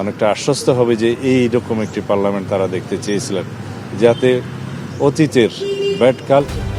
অনেকটা আশ্বস্ত হবে যে এই রকম একটি পার্লামেন্ট তারা দেখতে চেয়েছিলেন, যাতে অতীতের ব্যাড কালচার।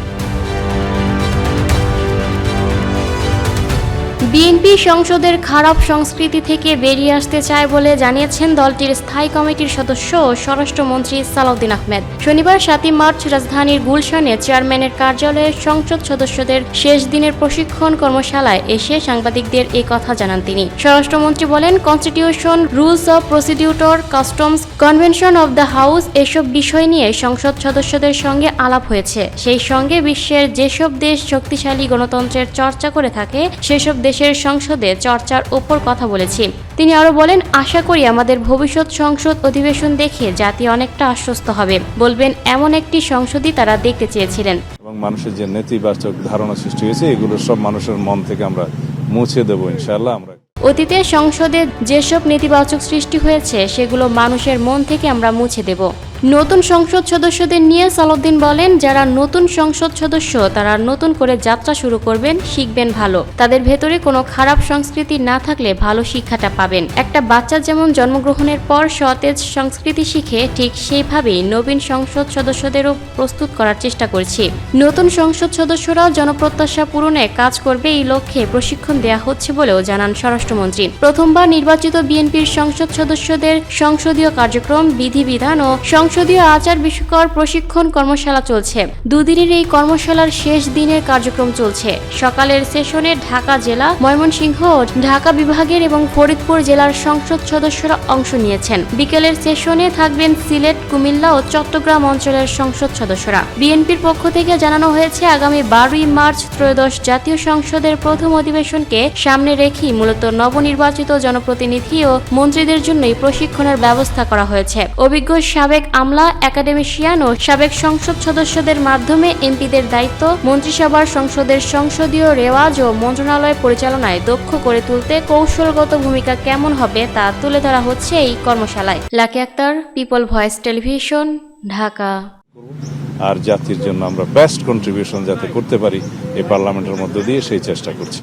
বিএনপি সংসদের খারাপ সংস্কৃতি থেকে বেরিয়ে আসতে চায় বলে জানিয়েছেন দলটির স্থায়ী কমিটির সদস্য ও স্বরাষ্ট্রমন্ত্রী সালাউদ্দিন আহমেদ। শনিবার 7 মার্চ রাজধানীর গুলশানে চেয়ারম্যানের কার্যালয়ে সংসদ সদস্যদের শেষ দিনের প্রশিক্ষণ কর্মশালায় এসে সাংবাদিকদের এই কথা জানান তিনি। স্বরাষ্ট্রমন্ত্রী বলেন, constitution, rules of procedure, customs, convention of the house এসব বিষয় নিয়ে সংসদ সদস্যদের সঙ্গে আলাপ হয়েছে। সেই সঙ্গে বিশ্বের যেসব দেশ শক্তিশালী গণতন্ত্রের চর্চা করে থাকে সেসব দেশের সংসদে চর্চার উপর কথা বলেছি। তিনি আরো বলেন, আশা করি আমাদের ভবিষ্যৎ সংসদ অধিবেশন দেখে জাতি অনেকটা আশ্বস্ত হবে, বলবেন এমন একটি সংসদই তারা দেখতে চেয়েছিলেন। এবং মানুষের যে নেতিবাচক ধারণা সৃষ্টি হয়েছে এগুলো সব মানুষের মন থেকে আমরা মুছে দেবো ইনশাআল্লাহ। আমরা অতীতে সংসদে যেসব নেতিবাচক সৃষ্টি হয়েছে সেগুলো মানুষের মন থেকে আমরা মুছে দেব। নতুন সংসদ সদস্যদের নিয়ে সালাউদ্দিন বলেন, যারা নতুন সংসদ সদস্য তারা নতুন করে যাত্রা শুরু করবেন, শিখবেন ভালো। তাদের ভেতরে কোনো খারাপ সংস্কৃতি না থাকলে ভালো শিক্ষাটা পাবেন। একটা বাচ্চা যেমন জন্মগ্রহণের পর সতেজ সংস্কৃতি শিখে, ঠিক সেইভাবেই নবীন সংসদ সদস্যদেরও প্রস্তুত করার চেষ্টা করছি। নতুন সংসদ সদস্যরাও জনপ্রত্যাশা পূরণে কাজ করবে, এই লক্ষ্যে প্রশিক্ষণ দেয়া হচ্ছে বলেও জানান স্বরাষ্ট্রমন্ত্রী। প্রথমবার নির্বাচিত বিএনপির সংসদ সদস্যদের সংসদীয় কার্যক্রম, বিধিবিধান ও সংসদীয় আচার বিষয়ক প্রশিক্ষণ কর্মশালা চলছে। দুদিনের এই কর্মশালার শেষ দিনের কার্যক্রম চলছে। সকালের সেশনে ঢাকা জেলা, ময়মনসিংহ ও ঢাকা বিভাগের এবং ফরিদপুর জেলার সংসদ সদস্যরা অংশ নিয়েছেন। বিকেলের সেশনে থাকবেন সিলেট, কুমিল্লা ও চট্টগ্রাম অঞ্চলের সংসদ সদস্যরা। বিএনপির পক্ষ থেকে জানানো হয়েছে, আগামী 12 মার্চ ত্রয়োদশ জাতীয় সংসদের প্রথম অধিবেশনকে সামনে রেখেই মূলত নবনির্বাচিত জনপ্রতিনিধি ও মন্ত্রীদের জন্যই প্রশিক্ষণের ব্যবস্থা করা হয়েছে। অভিজ্ঞ সাবেক আমলা, একাডেমিশিয়ান ও সাবেক সংসদ সদস্যদের মাধ্যমে এমপিদের দায়িত্ব, মন্ত্রিসভার সংসদের সংসদীয় রেওয়াজ ও মন্ত্রণালয় পরিচালনায় দক্ষ করে তুলতে কৌশলগত ভূমিকা কেমন হবে তা তুলে ধরা হচ্ছে এই কর্মশালায়। Lucky Akter, People Voice Television, Dhaka. আর জাতির জন্য আমরা বেস্ট কন্ট্রিবিউশন যাতে করতে পারি এই পার্লামেন্টের মধ্য দিয়ে সেই চেষ্টা করছি।